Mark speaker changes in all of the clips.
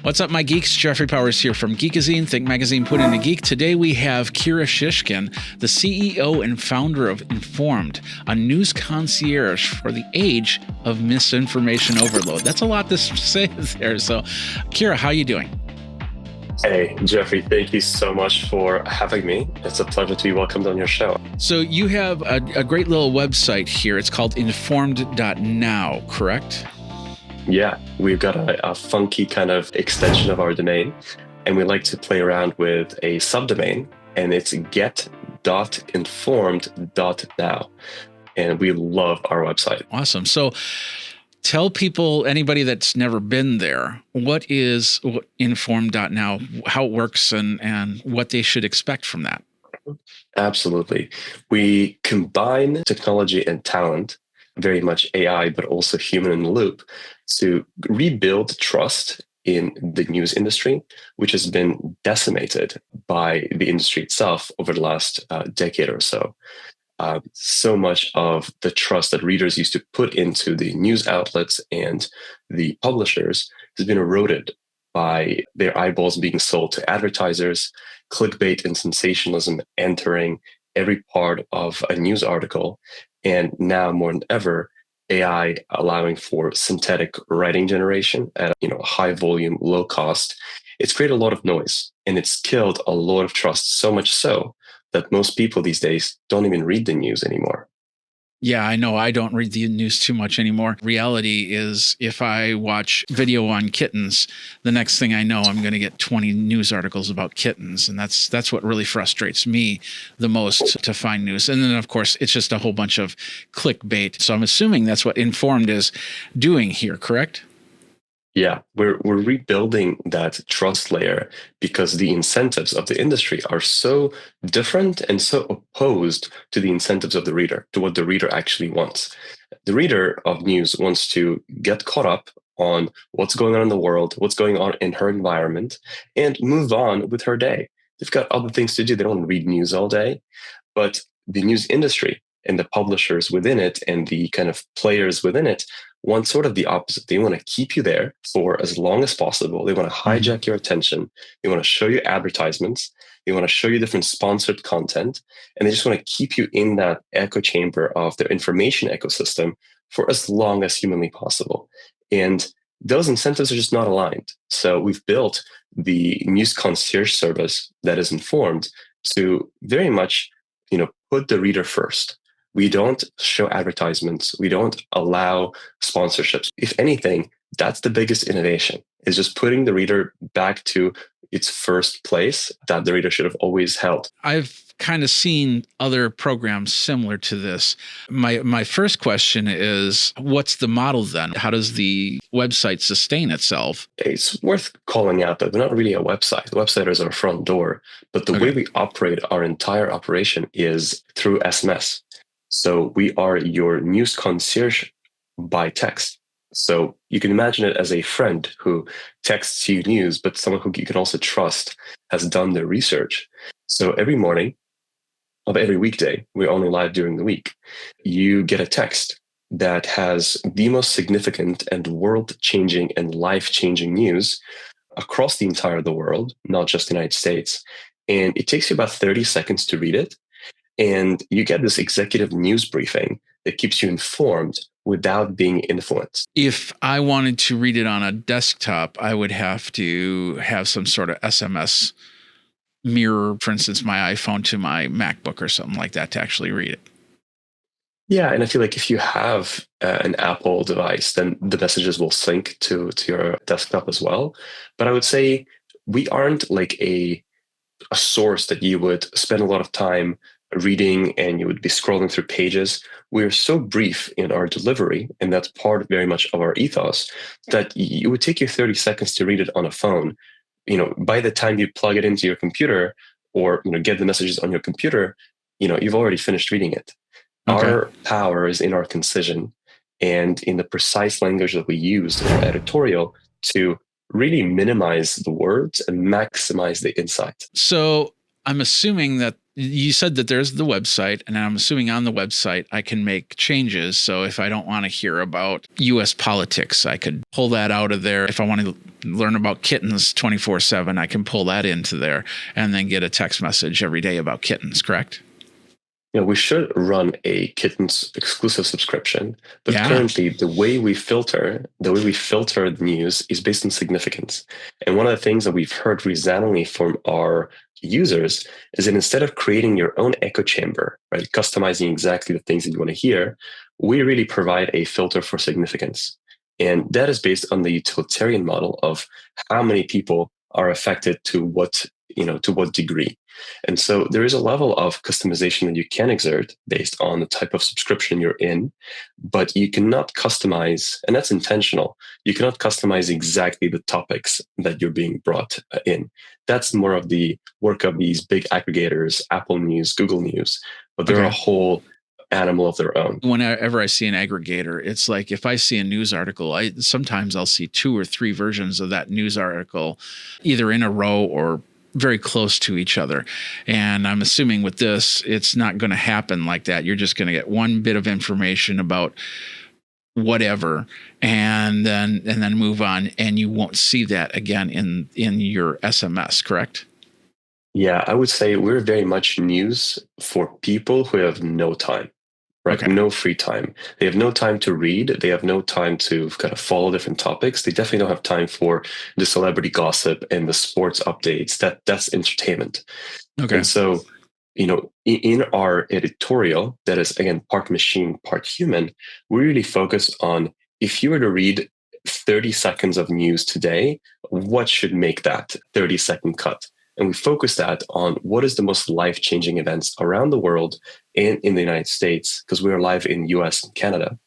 Speaker 1: What's up, my geeks? Jeffrey Powers here from Geekazine, Think Magazine, Put in a Geek. Today we have Kira Shishkin, the CEO and founder of Informed, a news concierge for the age of misinformation overload. That's a lot to say there. So, Kira, how are you doing?
Speaker 2: Hey, Jeffrey, thank you so much for having me. It's a pleasure to be welcomed on your show.
Speaker 1: So you have a great little website here. It's called informed.now, correct?
Speaker 2: Yeah, we've got a funky kind of extension of our domain, and we like to play around with a subdomain, and it's get.informed.now. And we love our website.
Speaker 1: Awesome. So tell people, anybody that's never been there, what is informed.now, how it works, and what they should expect from that.
Speaker 2: Absolutely. We combine technology and talent, very much AI, but also human in the loop, to rebuild trust in the news industry, which has been decimated by the industry itself over the last decade or so. So much of the trust that readers used to put into the news outlets and the publishers has been eroded by their eyeballs being sold to advertisers, clickbait and sensationalism entering every part of a news article, and now more than ever, AI allowing for synthetic writing generation at high volume, low cost. It's created a lot of noise, and it's killed a lot of trust, so much so that most people these days don't even read the news anymore.
Speaker 1: Yeah, I know. I don't read the news too much anymore. Reality is, if I watch video on kittens, the next thing I know, I'm going to get 20 news articles about kittens. And that's what really frustrates me the most, to find news. And then, of course, it's just a whole bunch of clickbait. So I'm assuming that's what Informed is doing here, correct?
Speaker 2: Yeah, we're rebuilding that trust layer because the incentives of the industry are so different and so opposed to the incentives of the reader, to what the reader actually wants. The reader of news wants to get caught up on what's going on in the world, what's going on in her environment, and move on with her day. They've got other things to do. They don't read news all day. But the news industry and the publishers within it and the kind of players within it want sort of the opposite. They want to keep you there for as long as possible. They want to hijack your attention. They want to show you advertisements. They want to show you different sponsored content. And they just want to keep you in that echo chamber of their information ecosystem for as long as humanly possible. And those incentives are just not aligned. So we've built the news concierge service that is Informed to very much, put the reader first. We don't show advertisements. We don't allow sponsorships. If anything, that's the biggest innovation, is just putting the reader back to its first place that the reader should have always held.
Speaker 1: I've kind of seen other programs similar to this. My first question is, what's the model then? How does the website sustain itself?
Speaker 2: It's worth calling out that we're not really a website. The website is our front door, but the way we operate our entire operation is through SMS. So we are your news concierge by text. So you can imagine it as a friend who texts you news, but someone who you can also trust has done their research. So every morning of every weekday, we're only live during the week, you get a text that has the most significant and world-changing and life-changing news across the entire the world, not just the United States. And it takes you about 30 seconds to read it. And you get this executive news briefing that keeps you informed without being influenced.
Speaker 1: If I wanted to read it on a desktop, I would have to have some sort of SMS mirror, for instance, my iPhone to my MacBook or something like that, to actually read it.
Speaker 2: Yeah, and I feel like if you have an Apple device, then the messages will sync to your desktop as well. But I would say we aren't like a source that you would spend a lot of time reading and you would be scrolling through pages. We're so brief in our delivery, and that's part very much of our ethos, that it would take you 30 seconds to read it on a phone. By the time you plug it into your computer or get the messages on your computer, you've already finished reading it. Okay. Our power is in our concision and in the precise language that we use in our editorial to really minimize the words and maximize the insight.
Speaker 1: So I'm assuming that you said that there's the website, and I'm assuming on the website I can make changes. So if I don't want to hear about US politics, I could pull that out of there. If I want to learn about kittens 24/7, I can pull that into there and then get a text message every day about kittens, correct?
Speaker 2: We should run a kittens exclusive subscription, but
Speaker 1: Yeah.
Speaker 2: currently the way we filter the news is based on significance. And one of the things that we've heard resoundingly from our users is that instead of creating your own echo chamber, right, customizing exactly the things that you want to hear, we really provide a filter for significance. And that is based on the utilitarian model of how many people are affected to what degree. And so there is a level of customization that you can exert based on the type of subscription you're in, but you cannot customize, and that's intentional. You cannot customize exactly the topics that you're being brought in. That's more of the work of these big aggregators, Apple News, Google News, but they're a whole animal of their own.
Speaker 1: Whenever I see an aggregator, it's like if I see a news article, sometimes I'll see 2 or 3 versions of that news article, either in a row or very close to each other. And I'm assuming with this, it's not going to happen like that. You're just going to get one bit of information about whatever and then move on, and you won't see that again in your SMS, correct?
Speaker 2: Yeah, I would say we're very much news for people who have no time. Right? Okay. No free time. They have no time to read. They have no time to kind of follow different topics. They definitely don't have time for the celebrity gossip and the sports updates. That's entertainment. Okay. And so, in our editorial, that is again part machine, part human, we really focus on if you were to read 30 seconds of news today, what should make that 30-second cut? And we focus that on what is the most life-changing events around the world and in the United States, because we are live in US and Canada.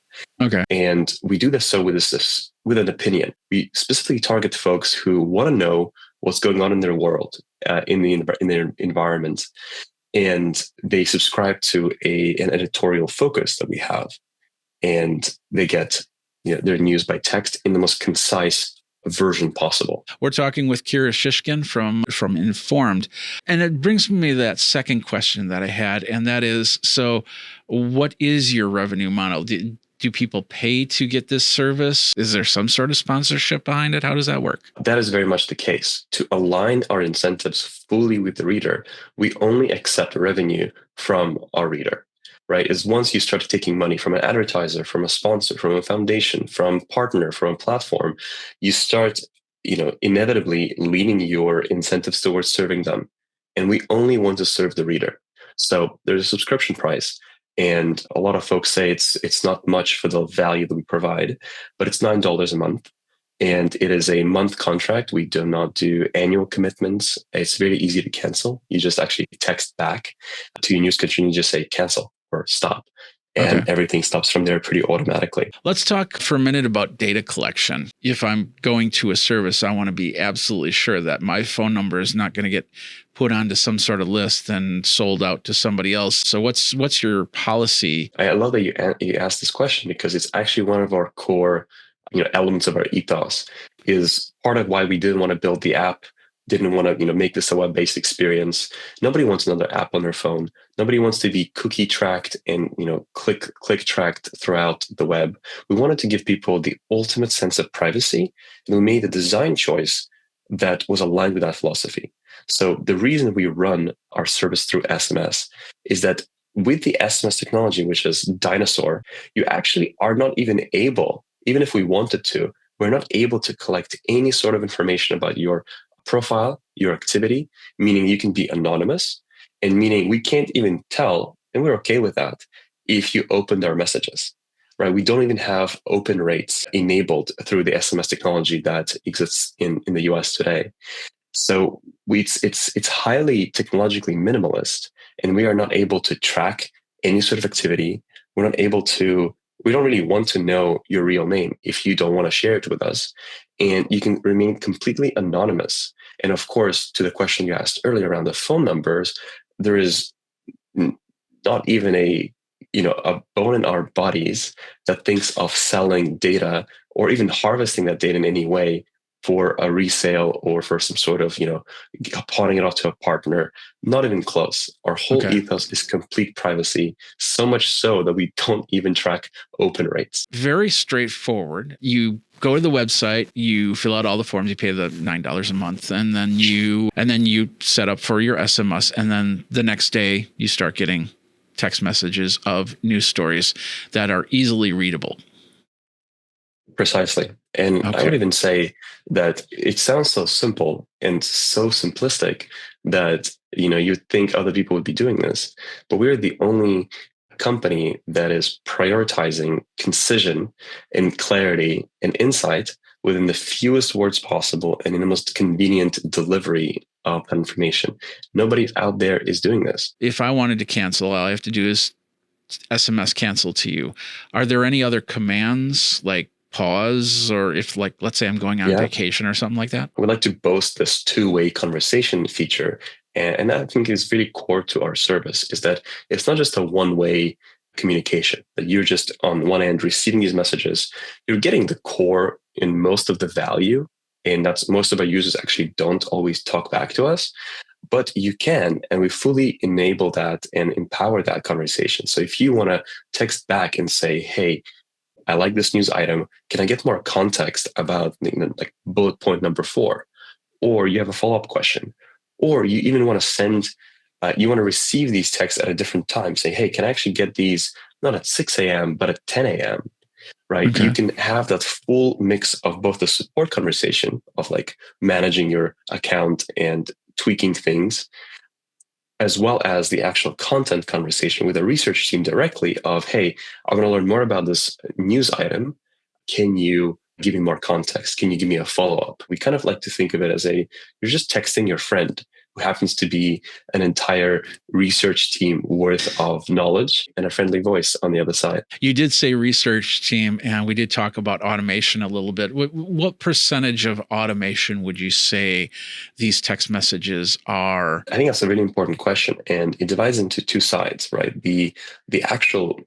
Speaker 2: Okay. And we do this so with an opinion. We specifically target folks who want to know what's going on in their world, in their environment. And they subscribe to an editorial focus that we have. And they get their news by text in the most concise version possible.
Speaker 1: We're talking with Kira Shishkin from Informed. And it brings me to that second question that I had, and that is, so what is your revenue model? Do people pay to get this service? Is there some sort of sponsorship behind it? How does that work?
Speaker 2: That is very much the case. To align our incentives fully with the reader, we only accept revenue from our reader. Right, is once you start taking money from an advertiser, from a sponsor, from a foundation, from a partner, from a platform, you start, inevitably leaning your incentives towards serving them. And we only want to serve the reader. So there's a subscription price. And a lot of folks say it's not much for the value that we provide, but it's $9 a month. And it is a month contract. We do not do annual commitments. It's very easy to cancel. You just actually text back to your news contributor and just say cancel or stop. And everything stops from there pretty automatically.
Speaker 1: Let's talk for a minute about data collection. If I'm going to a service, I want to be absolutely sure that my phone number is not going to get put onto some sort of list and sold out to somebody else. So what's your policy?
Speaker 2: I love that you asked this question, because it's actually one of our core elements of our ethos. Is part of why we didn't want to build the app, didn't want to make this a web-based experience. Nobody wants another app on their phone. Nobody wants to be cookie tracked and click tracked throughout the web. We wanted to give people the ultimate sense of privacy, and we made a design choice that was aligned with that philosophy. So the reason we run our service through SMS is that with the SMS technology, which is Dinosaur, you actually are not even able, even if we wanted to, we're not able to collect any sort of information about your profile, your activity, meaning you can be anonymous, and meaning we can't even tell, and we're okay with that, if you opened our messages, right? We don't even have open rates enabled through the SMS technology that exists in the US today. So it's highly technologically minimalist, and we are not able to track any sort of activity. We don't really want to know your real name if you don't want to share it with us. And you can remain completely anonymous. And of course, to the question you asked earlier around the phone numbers, there is not even a bone in our bodies that thinks of selling data or even harvesting that data in any way for a resale or for some sort of, pawning it off to a partner. Not even close. Our whole ethos is complete privacy, so much so that we don't even track open rates.
Speaker 1: Very straightforward. You go to the website, you fill out all the forms, you pay the $9 a month, and then you set up for your SMS, and then the next day you start getting text messages of news stories that are easily readable.
Speaker 2: Precisely. And I would even say that it sounds so simple and so simplistic that, you'd think other people would be doing this, but we're the only company that is prioritizing concision and clarity and insight within the fewest words possible and in the most convenient delivery of information. Nobody out there is doing this.
Speaker 1: If I wanted to cancel, all I have to do is SMS cancel to you. Are there any other commands like pause, or if, like, let's say I'm going on vacation or something like that?
Speaker 2: I would like to boast this two-way conversation feature. And that, I think, is really core to our service, is that it's not just a one-way communication, that you're just on one end receiving these messages. You're getting the core in most of the value. And that's most of our users actually don't always talk back to us. But you can, and we fully enable that and empower that conversation. So if you want to text back and say, hey, I like this news item, can I get more context about like bullet point number 4? Or you have a follow-up question. Or you even want to send, you want to receive these texts at a different time. Say, hey, can I actually get these not at 6 a.m., but at 10 a.m.? Right? You can have that full mix of both the support conversation of like managing your account and tweaking things, as well as the actual content conversation with a research team directly of, hey, I want to learn more about this news item. Can you give me more context? Can you give me a follow-up? We kind of like to think of it as you're just texting your friend who happens to be an entire research team worth of knowledge and a friendly voice on the other side.
Speaker 1: You did say research team, and we did talk about automation a little bit. What percentage of automation would you say these text messages are?
Speaker 2: I think that's a really important question, and it divides into two sides, right? The actual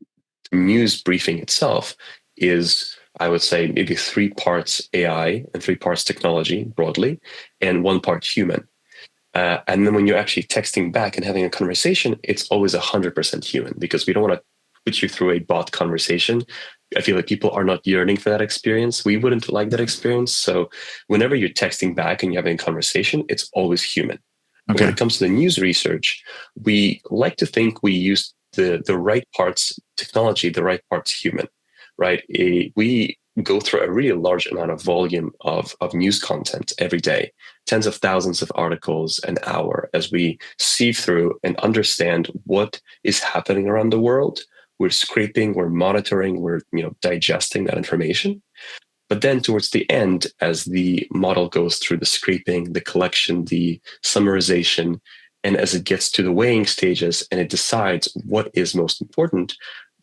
Speaker 2: news briefing itself is, I would say, maybe 3 parts AI and 3 parts technology broadly, and 1 part human. And then when you're actually texting back and having a conversation, it's always 100% human, because we don't want to put you through a bot conversation. I feel like people are not yearning for that experience. We wouldn't like that experience. So whenever you're texting back and you're having a conversation, it's always human. When it comes to the news research, we like to think we use the right parts technology, the right parts human, right? We go through a really large amount of volume of news content every day, tens of thousands of articles an hour, as we sieve through and understand what is happening around the world. We're scraping, we're monitoring, we're digesting that information. But then towards the end, as the model goes through the scraping, the collection, the summarization, and as it gets to the weighing stages and it decides what is most important,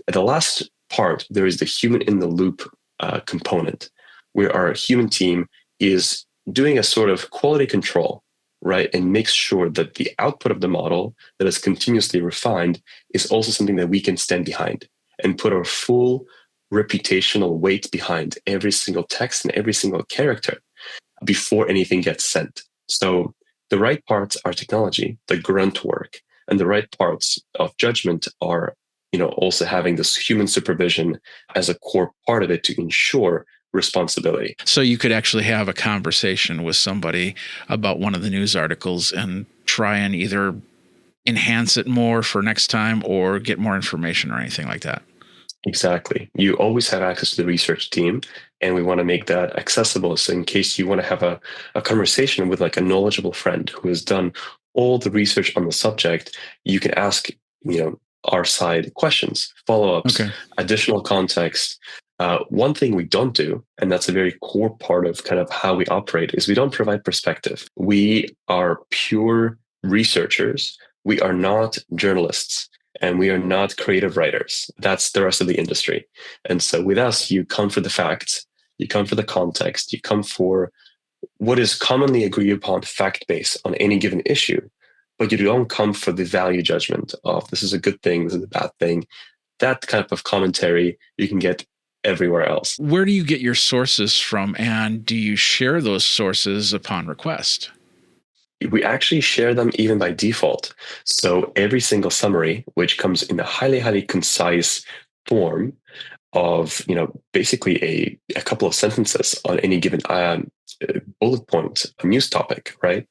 Speaker 2: at the last part, there is the human in the loop component, where our human team is doing a sort of quality control, right? And makes sure that the output of the model that is continuously refined is also something that we can stand behind and put our full reputational weight behind every single text and every single character before anything gets sent. So the right parts are technology, the grunt work, and the right parts of judgment are also having this human supervision as a core part of it to ensure responsibility.
Speaker 1: So you could actually have a conversation with somebody about one of the news articles and try and either enhance it more for next time or get more information or anything like that.
Speaker 2: Exactly. You always have access to the research team, and we want to make that accessible. So in case you want to have a conversation with like a knowledgeable friend who has done all the research on the subject, you can ask, our side questions, follow-ups, additional context. One thing we don't do, and that's a very core part of kind of how we operate, is we don't provide perspective. We are pure researchers. We are not journalists, and we are not creative writers. That's the rest of the industry. And so with us, you come for the facts, you come for the context, you come for what is commonly agreed upon fact base on any given issue. But you don't come for the value judgment of this is a good thing, this is a bad thing. That kind of commentary you can get everywhere else.
Speaker 1: Where do you get your sources from, and do you share those sources upon request?
Speaker 2: We actually share them even by default. So every single summary, which comes in a highly, highly concise form of, basically a couple of sentences on any given bullet point, a news topic, right?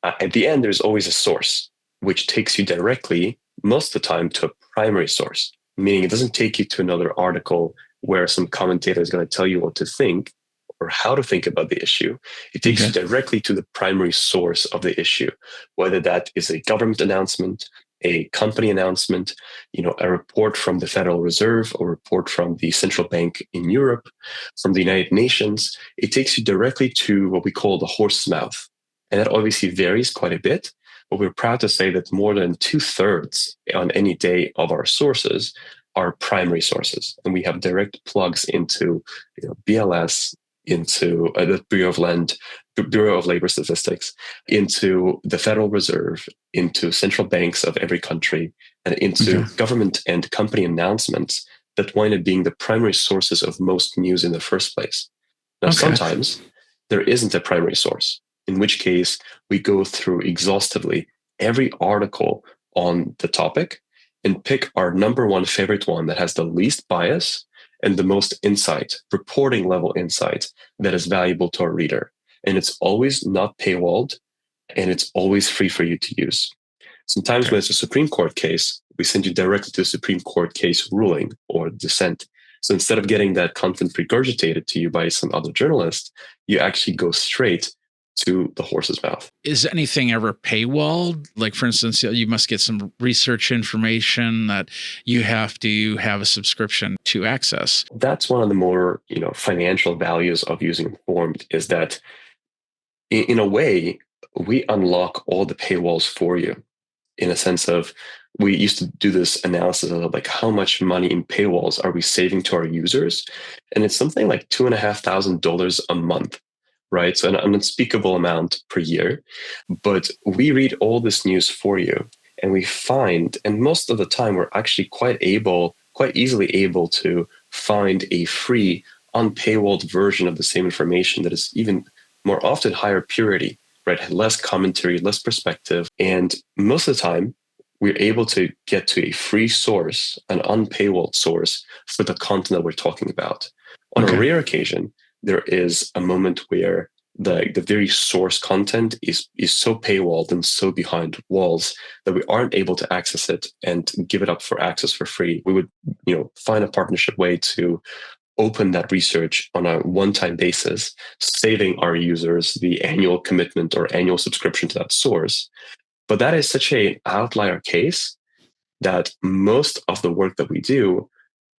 Speaker 2: At the end, there's always a source, which takes you directly, most of the time, to a primary source, meaning it doesn't take you to another article where some commentator is going to tell you what to think or how to think about the issue. It takes you directly to the primary source of the issue, whether that is a government announcement, a company announcement, a report from the Federal Reserve, or a report from the central bank in Europe, from the United Nations. It takes you directly to what we call the horse's mouth. And that obviously varies quite a bit, but we're proud to say that more than 2/3 on any day of our sources are primary sources. And we have direct plugs into BLS, into the Bureau of Labor Statistics, into the Federal Reserve, into central banks of every country, and into government and company announcements that wind up being the primary sources of most news in the first place. Now, sometimes there isn't a primary source, in which case we go through exhaustively every article on the topic and pick our number one favorite one that has the least bias and the most insight, reporting level insight that is valuable to our reader. And it's always not paywalled, and it's always free for you to use. Sometimes when it's a Supreme Court case, we send you directly to a Supreme Court case ruling or dissent. So instead of getting that content regurgitated to you by some other journalist, you actually go straight to the horse's mouth.
Speaker 1: Is anything ever paywalled? Like, for instance, you must get some research information that you have to have a subscription to access.
Speaker 2: That's one of the more, financial values of using Informed, is that in a way, we unlock all the paywalls for you, in a sense of, we used to do this analysis of like, how much money in paywalls are we saving to our users? And it's something like $2,500 a month. Right? So an unspeakable amount per year. But we read all this news for you, and we find, and most of the time we're actually quite easily able to find a free, unpaywalled version of the same information that is even more often higher purity, right? Less commentary, less perspective. And most of the time, we're able to get to a free source, an unpaywalled source for the content that we're talking about. On a rare occasion, there is a moment where the very source content is so paywalled and so behind walls that we aren't able to access it and give it up for access for free. We would, find a partnership way to open that research on a one-time basis, saving our users the annual commitment or annual subscription to that source. But that is such an outlier case that most of the work that we do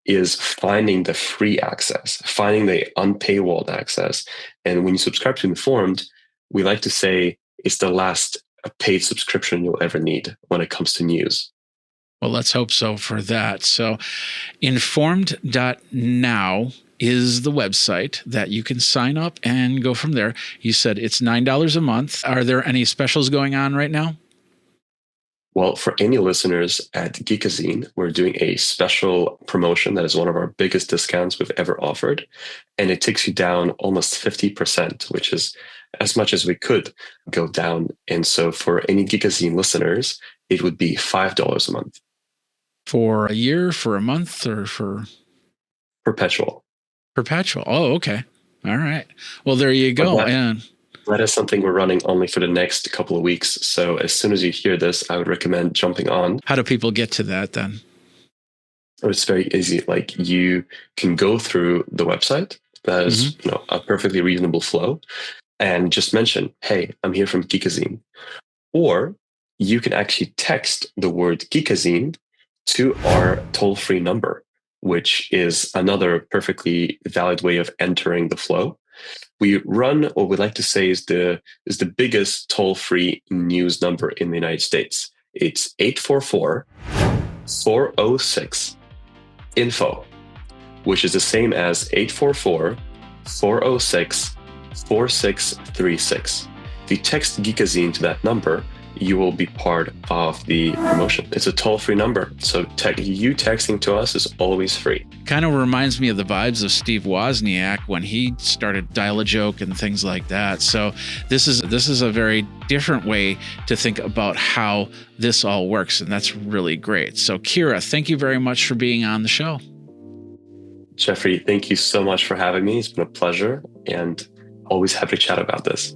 Speaker 2: is finding the free access, finding the unpaywalled access. And when you subscribe to Informed, we like to say it's the last paid subscription you'll ever need when it comes to news.
Speaker 1: Well, let's hope so for that. So informed.now is the website that you can sign up and go from there. You said it's $9 a month. Are there any specials going on right now?
Speaker 2: Well, for any listeners at Geekazine, we're doing a special promotion that is one of our biggest discounts we've ever offered. And it takes you down almost 50%, which is as much as we could go down. And so for any Geekazine listeners, it would be $5 a month.
Speaker 1: For a year, for a month, or for?
Speaker 2: Perpetual.
Speaker 1: Perpetual. Oh, okay. All right. Well, there you go.
Speaker 2: That is something we're running only for the next couple of weeks. So as soon as you hear this, I would recommend jumping on.
Speaker 1: How do people get to that then?
Speaker 2: It's very easy. Like, you can go through the website. That is a perfectly reasonable flow, and just mention, hey, I'm here from Geekazine. Or you can actually text the word Geekazine to our toll-free number, which is another perfectly valid way of entering the flow. We run what we like to say is the biggest toll-free news number in the United States. It's 844-406-INFO, which is the same as 844-406-4636. If you text Geekazine to that number, you will be part of the promotion. It's a toll-free number. So you texting to us is always free.
Speaker 1: Kind of reminds me of the vibes of Steve Wozniak when he started Dial-A-Joke and things like that. So this is a very different way to think about how this all works. And that's really great. So Kira, thank you very much for being on the show.
Speaker 2: Jeffrey, thank you so much for having me. It's been a pleasure and always happy to chat about this.